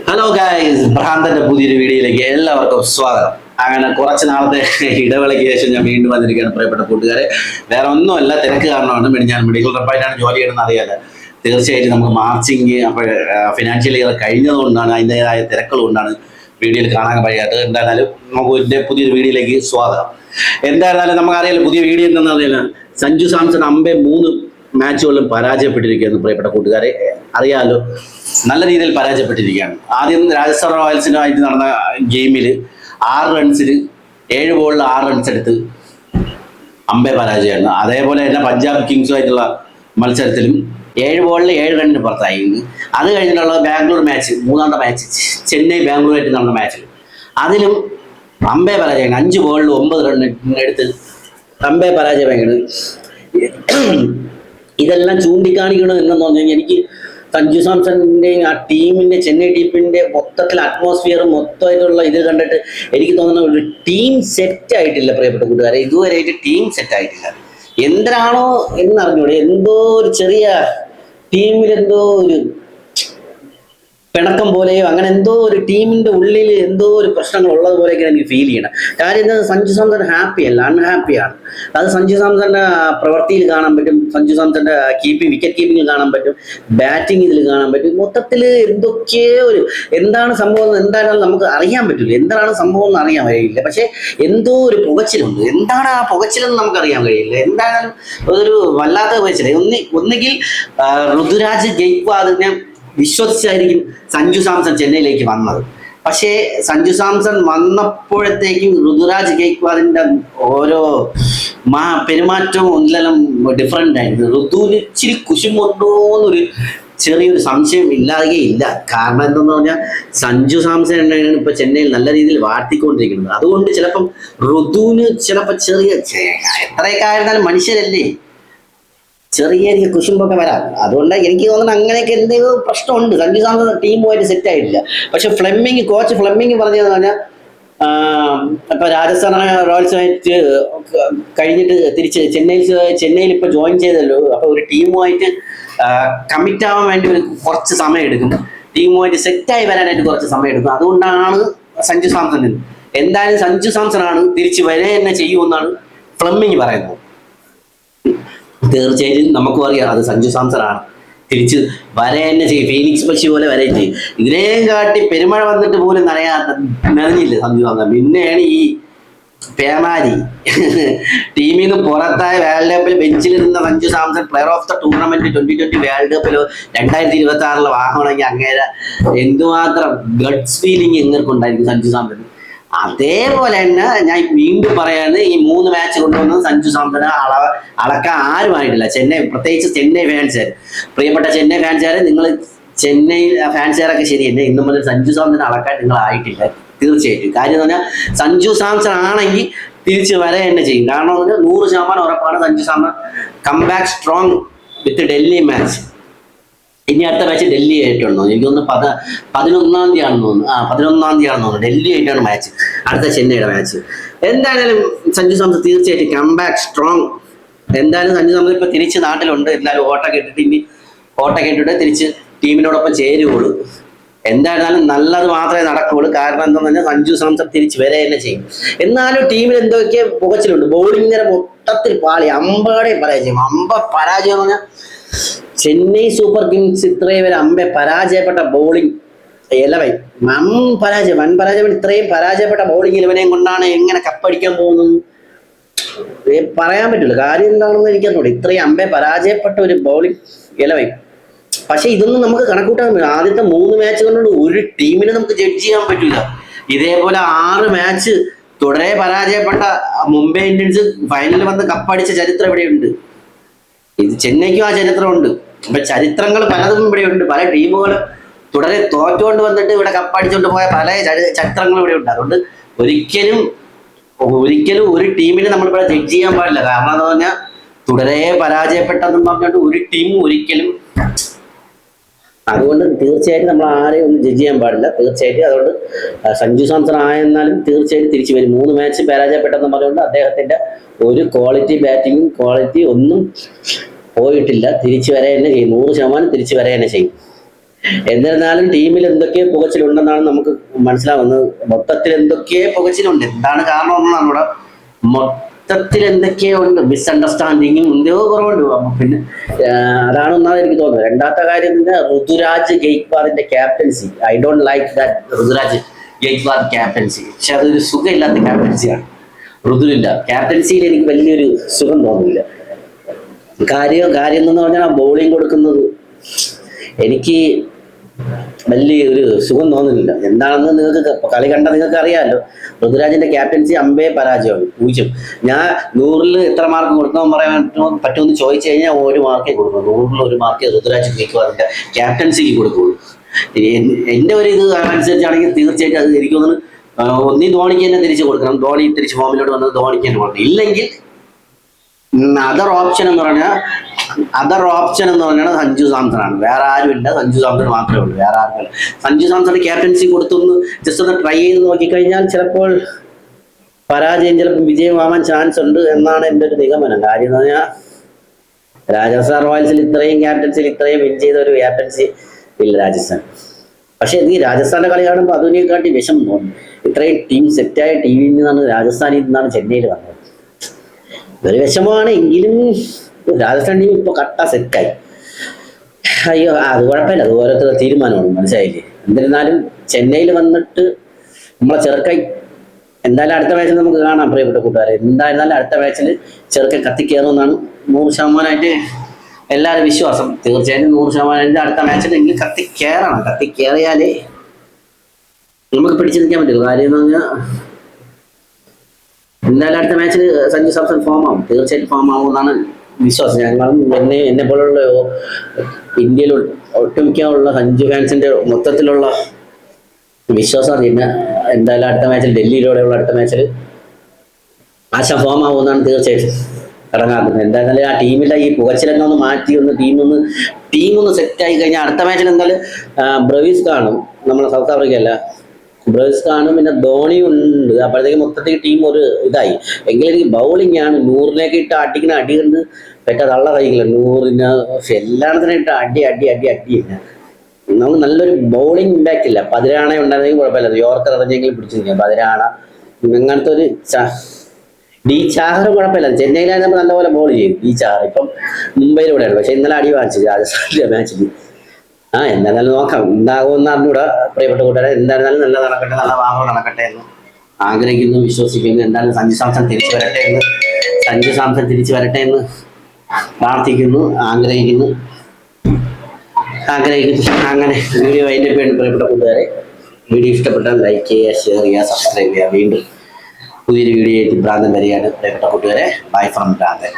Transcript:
Hello guys, ഭ്രാന്തന്റെ പുതിയൊരു വീഡിയോയിലേക്ക് എല്ലാവർക്കും സ്വാഗതം. അങ്ങനെ കുറച്ച് നാളത്തെ ഇടവേളയ്ക്ക് ശേഷം ഞാൻ വീണ്ടും വന്നിരിക്കുകയാണ് പ്രിയപ്പെട്ട കൂട്ടുകാരെ. വേറെ ഒന്നുമല്ല, തിരക്ക് കാരണമാണ്. ഞാൻ മെഡിക്കൽ റെപ്പായിട്ടാണ് ജോലി ചെയ്യണമെന്ന് അറിയാതെ തീർച്ചയായിട്ടും നമുക്ക് മാർച്ചിങ് അപ്പോൾ ഫിനാൻഷ്യൽ ഇയർ കഴിഞ്ഞതുകൊണ്ടാണ്, അതിൻ്റെതായ തിരക്കുകൾ കൊണ്ടാണ് വീഡിയോയിൽ കാണാൻ കഴിയാത്തത്. എന്തായാലും നമുക്ക് ഇതിൻ്റെ പുതിയൊരു വീഡിയോയിലേക്ക് സ്വാഗതം. എന്തായിരുന്നാലും നമുക്കറിയാലോ പുതിയ വീഡിയോ എന്താണെന്ന് അറിയാലോ, സഞ്ജു സാംസൺ 53 മാച്ചുകളിലും പരാജയപ്പെട്ടിരിക്കുകയാണ് പ്രിയപ്പെട്ട കൂട്ടുകാരെ. അറിയാലോ, നല്ല രീതിയിൽ പരാജയപ്പെട്ടിരിക്കുകയാണ്. ആദ്യം രാജസ്ഥാൻ റോയൽസിനുമായിട്ട് നടന്ന ഗെയിമിൽ 6 റൺസിൽ 7 ബോളിൽ 6 റൺസ് എടുത്ത് പരാജയമാണ്. അതേപോലെ തന്നെ പഞ്ചാബ് കിങ്സുമായിട്ടുള്ള മത്സരത്തിലും 7 ബോളിൽ 7 റണ്ണിന് പുറത്തായി. അത് കഴിഞ്ഞിട്ടുള്ള ബാംഗ്ലൂർ മാച്ച്, മൂന്നാമത്തെ മാച്ച് ചെന്നൈ ബാംഗ്ലൂരായിട്ട് നടന്ന മാച്ചിൽ അതിലും പരാജയമാണ്. 5 ബോളിൽ 9 റണ്ണ് എടുത്ത് പരാജയമാണ്. ഇതെല്ലാം ചൂണ്ടിക്കാണിക്കണം എന്നു പറഞ്ഞു കഴിഞ്ഞാൽ എനിക്ക് സഞ്ജു സാംസണിൻ്റെയും ആ ടീമിൻ്റെ, ചെന്നൈ ടീമിൻ്റെ മൊത്തത്തിൽ അറ്റ്മോസ്ഫിയറും മൊത്തമായിട്ടുള്ള ഇത് കണ്ടിട്ട് എനിക്ക് തോന്നുന്ന ഒരു ടീം സെറ്റ് ആയിട്ടില്ല പ്രിയപ്പെട്ട കൂട്ടുകാരെ. ഇതുവരെയായിട്ട് ടീം സെറ്റ് ആയിട്ടില്ല. എന്തിനാണോ എന്നറിഞ്ഞൂടെ, എന്തോ ഒരു ചെറിയ ടീമിലെന്തോ ഒരു പിണക്കം പോലെയോ അങ്ങനെ എന്തോ ഒരു ടീമിന്റെ ഉള്ളിൽ എന്തോ ഒരു പ്രശ്നങ്ങൾ ഉള്ളത് പോലെയൊക്കെ എനിക്ക് ഫീൽ ചെയ്യണം. കാര്യം എന്താ, സഞ്ജു സാംസൺ ഹാപ്പി അല്ല, അൺഹാപ്പിയാണ്. അത് സഞ്ജു സാംസന്റെ പ്രവൃത്തിയിൽ കാണാൻ പറ്റും, സഞ്ജു സാംസന്റെ വിക്കറ്റ് കീപ്പിംഗിൽ കാണാൻ പറ്റും, ബാറ്റിംഗ് ഇതിൽ കാണാൻ പറ്റും. മൊത്തത്തിൽ എന്തൊക്കെയോ ഒരു എന്താണ് സംഭവം എന്തായാലും നമുക്ക് അറിയാൻ പറ്റില്ല. എന്താണ് സംഭവം എന്ന് അറിയാൻ കഴിയില്ല. പക്ഷെ എന്തോ ഒരു പുകച്ചിലുണ്ട്. എന്താണ് ആ പുകച്ചിലെന്ന് നമുക്ക് അറിയാൻ കഴിയില്ല. എന്തായാലും ഒരു വല്ലാത്ത പുകച്ചിൽ. ഒന്നുകിൽ ഋതുരാജ് ഗെയ്ക്വാദിനെ വിശ്വസിച്ചായിരിക്കും സഞ്ജു സാംസൺ ചെന്നൈയിലേക്ക് വന്നത്. പക്ഷേ സഞ്ജു സാംസൺ വന്നപ്പോഴത്തേക്കും ഋതുരാജ് ഗെയ്ക്വാദിന്റെ ഓരോ പെരുമാറ്റവും ഒന്നിലെല്ലാം ഡിഫറെന്റ് ആയിരുന്നു. ഋതുവിന് ഇച്ചിരി കുശുമുണ്ടോ എന്നൊരു ചെറിയൊരു സംശയം ഇല്ലാതെയില്ല. കാരണം എന്തെന്ന് പറഞ്ഞാൽ സഞ്ജു സാംസൺ തന്നെയാണ് ഇപ്പൊ ചെന്നൈയിൽ നല്ല രീതിയിൽ വാഴ്ത്തിക്കൊണ്ടിരിക്കുന്നത്. അതുകൊണ്ട് ചിലപ്പം ഋതുവിന് ചിലപ്പോൾ എത്രയൊക്കെ ആയിരുന്നാലും മനുഷ്യരല്ലേ, ചെറിയ കുശുമ്പൊക്കെ വരാം. അതുകൊണ്ട് എനിക്ക് തോന്നുന്നത് അങ്ങനെയൊക്കെ എന്തെങ്കിലും പ്രശ്നമുണ്ട്. സഞ്ജു സാംസൺ ടീമുമായിട്ട് സെറ്റ് ആയിട്ടില്ല. പക്ഷെ കോച്ച് ഫ്ലെമിംഗ് പറഞ്ഞതെന്ന് പറഞ്ഞാൽ ഇപ്പൊ രാജസ്ഥാൻ റോയൽസുമായിട്ട് കഴിഞ്ഞിട്ട് തിരിച്ച് ചെന്നൈയിൽ ഇപ്പൊ ജോയിൻ ചെയ്തല്ലോ. അപ്പൊ ഒരു ടീമുമായിട്ട് കമ്മിറ്റ് ആവാൻ വേണ്ടി കുറച്ച് സമയം എടുക്കും, ടീമുമായിട്ട് സെറ്റായി വരാനായിട്ട് കുറച്ച് സമയം എടുക്കും. അതുകൊണ്ടാണ് സഞ്ജു സാംസൺ എന്തായാലും സഞ്ജു സാംസൺ ആണ് തിരിച്ച് വരെ തന്നെ ചെയ്യുമെന്നാണ് ഫ്ലെമിംഗ് പറയുന്നത്. തീർച്ചയായിട്ടും നമുക്കും അറിയാം അത് സഞ്ജു സാംസൺ ആണ് തിരിച്ച് വരെ തന്നെ ചെയ്യും. ഫീനിക്സ് പക്ഷി പോലെ വരെ ചെയ്യും. ഇതിനെയും കാട്ടി പെരുമഴ വന്നിട്ട് പോലും നനഞ്ഞില്ല സഞ്ജു സാംസൺ. പിന്നെയാണ് ഈ പേമാരി ടീമിൽ നിന്ന് പുറത്തായ വേൾഡ് കപ്പിൽ ബെഞ്ചിലിരുന്ന Sanju Samson player of the tournament 2020 world കപ്പിലോ 2026 വാങ്ങണമെങ്കിൽ അങ്ങേരെ എന്തുമാത്രം ഗഡ്സ് ഫീലിംഗ് എങ്ങനെയുണ്ടായിരിക്കും സഞ്ജു സാംസൺ. അതേപോലെ തന്നെ ഞാൻ വീണ്ടും പറയാണ്, ഈ 3 മാച്ച് കൊണ്ടുവന്നത് സഞ്ജു സാംസനെ അളക്കാൻ ആരുമായിട്ടില്ല. പ്രത്യേകിച്ച് ചെന്നൈ ഫാൻസുകാർ, പ്രിയപ്പെട്ട ചെന്നൈ ഫാൻസുകാരെ, നിങ്ങൾ ചെന്നൈ ഫാൻസുകാരൊക്കെ ശരി തന്നെ, ഇന്നു മുതൽ സഞ്ജു സാംസനെ അളക്കാൻ നിങ്ങൾ ആയിട്ടില്ല തീർച്ചയായിട്ടും. കാര്യം എന്ന് പറഞ്ഞാൽ സഞ്ജു സാംസൺ ആണെങ്കിൽ തിരിച്ച് വരെ തന്നെ ചെയ്യും. കാരണം 100% ഉറപ്പാണ് സഞ്ജു സാംസൺ കംബാക്ക് സ്ട്രോങ് വിത്ത് ഡൽഹി മാച്ച്. ഇനി അടുത്ത മാച്ച് ഡൽഹി ആയിട്ടാണെന്ന് തോന്നുന്നു. എനിക്കൊന്ന് 11-ാം തീയതി ആണെന്ന് തോന്നുന്നു. 11-ാം തീയതി ആണെന്ന് തോന്നുന്നു. ഡൽഹി ആയിട്ടാണ് മാച്ച്, അടുത്ത ചെന്നൈയുടെ മാച്ച്. എന്തായാലും സഞ്ജു സാംസൺ തീർച്ചയായിട്ടും കംബാക്ക് സ്ട്രോങ്. എന്തായാലും സഞ്ജു സാംസൺ ഇപ്പൊ തിരിച്ച് നാട്ടിലുണ്ട്. എന്തായാലും ഓട്ടൊക്കെ ഇട്ടിട്ട് തിരിച്ച് ടീമിനോടൊപ്പം ചേരുകയുള്ളൂ. എന്തായിരുന്നാലും നല്ലത് മാത്രമേ നടക്കുകയുള്ളൂ. കാരണം എന്താണെന്ന് പറഞ്ഞാൽ സഞ്ജു സാംസൺ തിരിച്ച് വരെ തന്നെ ചെയ്യും. എന്നാലും ടീമിൽ എന്തൊക്കെ പുകച്ചിലുണ്ട്. ബോളിങ്ങിനെ മൊത്തത്തിൽ പാളി. പരാജയം എന്ന് പറഞ്ഞാൽ ചെന്നൈ സൂപ്പർ കിങ്സ് ഇത്രയും വരെ പരാജയപ്പെട്ട ബോളിംഗ് 11 വൻ പരാജയം. ഇത്രയും പരാജയപ്പെട്ട ബോളിംഗ് 11 കൊണ്ടാണ് എങ്ങനെ കപ്പടിക്കാൻ പോകുന്നത് പറയാൻ പറ്റില്ല. കാര്യം എന്താണെന്ന് എനിക്കറിഞ്ഞൂടെ. ഇത്രയും പരാജയപ്പെട്ട ഒരു ബോളിംഗ് 11. പക്ഷെ ഇതൊന്നും നമുക്ക് കണക്കൂട്ടാൻ പറ്റില്ല. ആദ്യത്തെ 3 മാച്ച് കൊണ്ടുകൊണ്ട് ഒരു ടീമിനെ നമുക്ക് ജഡ്ജ് ചെയ്യാൻ പറ്റില്ല. ഇതേപോലെ 6 മാച്ച് തുടരെ പരാജയപ്പെട്ട മുംബൈ ഇന്ത്യൻസ് ഫൈനലിൽ വന്ന് കപ്പടിച്ച ചരിത്രം ഇവിടെയുണ്ട്. ഇത് ചെന്നൈക്കും ആ ചരിത്രമുണ്ട്. അപ്പൊ ചരിത്രങ്ങൾ പലതും ഇവിടെയുണ്ട്. പല ടീമുകളും തുടരെ തോറ്റുകൊണ്ട് വന്നിട്ട് ഇവിടെ കപ്പടിച്ചുകൊണ്ട് പോയ പല ചരിത്രങ്ങളും ഇവിടെ ഉണ്ട്. അതുകൊണ്ട് ഒരിക്കലും ഒരു ടീമിനെ നമ്മളിവിടെ ജഡ്ജ് ചെയ്യാൻ പാടില്ല. കാരണം എന്താ പറഞ്ഞാൽ തുടരെ പരാജയപ്പെട്ടതെന്ന് പറഞ്ഞിട്ട് ഒരു ടീം ഒരിക്കലും, അതുകൊണ്ട് തീർച്ചയായിട്ടും നമ്മൾ ആരെയും ഒന്നും ജഡ്ജ് ചെയ്യാൻ പാടില്ല. തീർച്ചയായിട്ടും അതുകൊണ്ട് സഞ്ജു സാംസൺ ആയെന്നാലും തീർച്ചയായിട്ടും തിരിച്ചു വരും. 3 മാച്ച് പരാജയപ്പെട്ടെന്ന് പറഞ്ഞുകൊണ്ട് അദ്ദേഹത്തിന്റെ ഒരു ബാറ്റിങ്ങും ക്വാളിറ്റി ഒന്നും പോയിട്ടില്ല. തിരിച്ചു വരെ തന്നെ ചെയ്യും. 100% തിരിച്ചു വരെ തന്നെ ചെയ്യും. എന്നിരുന്നാലും ടീമിൽ എന്തൊക്കെ പുകച്ചിലുണ്ടെന്നാണ് നമുക്ക് മനസ്സിലാവുന്നത്. മൊത്തത്തിൽ എന്തൊക്കെ പുകച്ചിലുണ്ട്, എന്താണ് കാരണം എന്നാണ് ഇവിടെ. മൊത്തത്തിൽ എന്തൊക്കെയോ ഉണ്ട്, മിസ്അണ്ടർസ്റ്റാൻഡിങ്ങും എന്തോ കുറവുണ്ട്. അപ്പൊ പിന്നെ അതാണ് ഒന്നാമത് എനിക്ക് തോന്നുന്നത്. രണ്ടാമത്തെ കാര്യം ഋതുരാജ് ഗെയ്ക്വാദിന്റെ captaincy. I don't like that Ruturaj Gaikwad captaincy. പക്ഷെ അതൊരു സുഖമില്ലാത്ത ക്യാപ്റ്റൻസിയാണ്. ഋതുവില്ല ക്യാപ്റ്റൻസിയിൽ എനിക്ക് വലിയൊരു സുഖം തോന്നുന്നില്ല. കാര്യം എന്ന് പറഞ്ഞാൽ ബോളിംഗ് കൊടുക്കുന്നത് എനിക്ക് വലിയ ഒരു സുഖം തോന്നുന്നില്ല. എന്താണെന്ന് നിങ്ങൾക്ക് കളി കണ്ട നിങ്ങൾക്ക് അറിയാമല്ലോ. ഋതുരാജിന്റെ ക്യാപ്റ്റൻസി അമ്പേ പരാജയമാണ്, 0. ഞാൻ 100-ൽ എത്ര മാർക്ക് കൊടുക്കാൻ പറയാൻ പറ്റുമെന്ന് ചോദിച്ചു കഴിഞ്ഞാൽ 1 മാർക്കേ കൊടുക്കും. 100-ൽ 1 മാർക്ക് ഋതുരാജ് ഗെയ്ക്വാദിന്റെ ക്യാപ്റ്റൻസിക്ക് കൊടുക്കുള്ളൂ. എന്റെ ഒരു ഇത് അനുസരിച്ചാണെങ്കിൽ തീർച്ചയായിട്ടും അത് എനിക്ക് തോന്നുന്നു ഒന്നീ ധോണിക്ക് തന്നെ തിരിച്ചു കൊടുക്കണം. ധോണി തിരിച്ച് ഫോമിലോട്ട് വന്നത് ധോണിക്ക് തന്നെ കൊടുക്കണം. ഇല്ലെങ്കിൽ അതർ ഓപ്ഷൻ എന്ന് പറഞ്ഞാൽ സഞ്ജു സാംസൺ ആണ്. വേറെ ആരുമില്ല, സഞ്ജു സാംസൺ മാത്രമേ ഉള്ളൂ, വേറെ ആരുമില്ല. സഞ്ജു സാംസൺ ക്യാപ്റ്റൻസി കൊടുത്തൊന്ന് ജസ്റ്റ് ഒന്ന് ട്രൈ ചെയ്ത് നോക്കിക്കഴിഞ്ഞാൽ ചിലപ്പോൾ പരാജയം ചിലപ്പോൾ വിജയമാവാൻ ചാൻസ് ഉണ്ട് എന്നാണ് എൻ്റെ ഒരു നിഗമനം. കാര്യം എന്ന് പറഞ്ഞാൽ രാജസ്ഥാൻ റോയൽസിൽ ഇത്രയും ക്യാപ്റ്റൻസിൽ ഇത്രയും വിൻ ചെയ്ത ഒരു ക്യാപ്റ്റൻസി ഇല്ല രാജസ്ഥാൻ. പക്ഷെ ഈ രാജസ്ഥാന്റെ കളി കാണുമ്പോൾ അതിനെക്കാട്ടി വിഷമം തോന്നും. ഇത്രയും ടീം സെറ്റായ ടീമിൽ നിന്നാണ് രാജസ്ഥാനിൽ നിന്നാണ് ചെന്നൈയിൽ വന്നത്. ഇതൊരു വിഷമമാണ്. എങ്കിലും രാജസ്ഥാൻ ടീം ഇപ്പൊ കട്ട സെറ്റായി. അയ്യോ അത് കുഴപ്പമില്ല, അത് ഓരോരുത്തരുടെ തീരുമാനമാണ്, മനസ്സിലായില്ലേ. എന്നിരുന്നാലും ചെന്നൈയിൽ വന്നിട്ട് നമ്മളെ ചെറുക്കായി എന്തായാലും അടുത്ത മാച്ചിൽ നമുക്ക് കാണാം പ്രിയപ്പെട്ട കൂട്ടുകാരെ. എന്തായിരുന്നാലും അടുത്ത മാച്ചിൽ ചെറുക്കൻ കത്തിക്കയറുമെന്നാണ് 100% എല്ലാവരും വിശ്വാസം. തീർച്ചയായിട്ടും 100% അടുത്ത മാച്ചിൽ എങ്കിലും കത്തിക്കയറണം. കത്തിക്കയറിയാലേ നമുക്ക് പിടിച്ചു നിൽക്കാൻ പറ്റുള്ളൂ. കാര്യം എന്ന് പറഞ്ഞാൽ എന്തായാലും അടുത്ത മാച്ചിൽ സഞ്ജു സാംസൺ ഫോം ആവും, തീർച്ചയായിട്ടും ഫോം ആവും എന്നാണ് വിശ്വാസം. ഞങ്ങളും എന്നെ പോലുള്ള ഇന്ത്യയിൽ ഒട്ടുമിക്കുള്ള സഞ്ജു ഫാൻസിന്റെ മൊത്തത്തിലുള്ള വിശ്വാസം. പിന്നെ എന്തായാലും അടുത്ത മാച്ചിൽ ഡൽഹിയിലൂടെയുള്ള അടുത്ത മാച്ചിൽ ആശ ഫോം ആവുമെന്നാണ് തീർച്ചയായിട്ടും ഇറങ്ങാറുണ്ട്. എന്തായാലും ആ ടീമിലെ ഈ പുകച്ചിലൊക്കെ ഒന്ന് മാറ്റി ടീമൊന്ന് സെറ്റായി കഴിഞ്ഞാൽ അടുത്ത മാച്ചിൽ എന്തായാലും ബ്രവീസ് കാണും, നമ്മളെ സൗത്ത് ആഫ്രിക്കയല്ല, ബ്രവീസ് കാണും. പിന്നെ ധോണി ഉണ്ട്. അപ്പോഴത്തേക്ക് മൊത്തത്തിൽ ടീം ഒരു ഇതായി. എങ്കിലും എനിക്ക് ബൗളിംഗ് ആണ് 100-ലേക്ക് ഇട്ട് അടിക്കുന്ന അടി കണ്ട് പെറ്റ തള്ള കഴിക്കില്ല. 100-ന് എല്ലാത്തിനും ഇട്ട് അടി തന്നെ. നമുക്ക് നല്ലൊരു ബൗളിംഗ് ഇമ്പാക്റ്റ് ഇല്ല. പതിരാണ ഉണ്ടായിരുന്നെങ്കിൽ കുഴപ്പമില്ല, യോർക്കർ എറിഞ്ഞെങ്കിലും പിടിച്ചു നിൽക്കാം. പതിരാണ അങ്ങനത്തെ ഒരു ഡി ചാഹറും കുഴപ്പമില്ല. ചെന്നൈയിലായിരുന്നപ്പോൾ നല്ലപോലെ ബോൾ ചെയ്യും ഡി ചാഹർ. ഇപ്പം മുംബൈയിലൂടെയാണ്. പക്ഷെ ഇന്നലെ അടി വാങ്ങിച്ചത് രാജസ്ഥാനിലെ മാച്ചിൽ. എന്തായാലും നോക്കാം എന്താകുമെന്ന് അറിഞ്ഞൂടാ പ്രിയപ്പെട്ട കൂട്ടുകാരെ. എന്തായിരുന്നാലും നല്ല നടക്കട്ടെ, നല്ല വാഹനം നടക്കട്ടെ എന്ന് ആഗ്രഹിക്കുന്നു, വിശ്വസിക്കുന്നു. എന്തായാലും സഞ്ജു സാംസൺ തിരിച്ചു വരട്ടെ എന്ന് പ്രാർത്ഥിക്കുന്നു, ആഗ്രഹിക്കുന്നു. അങ്ങനെ വീഡിയോ അതിൻ്റെ പേര് പ്രിയപ്പെട്ട കൂട്ടുകാരെ. വീഡിയോ ഇഷ്ടപ്പെട്ടാൽ ലൈക്ക് ചെയ്യുക, ഷെയർ ചെയ്യുക, സബ്സ്ക്രൈബ് ചെയ്യുക. വീണ്ടും പുതിയൊരു വീഡിയോ ആയിട്ട് ഭ്രാന്തൻ വരികയാണ് പ്രിയപ്പെട്ട കൂട്ടുകാരെ. ബൈ ഫ്രം ഭ്രാന്തൻ.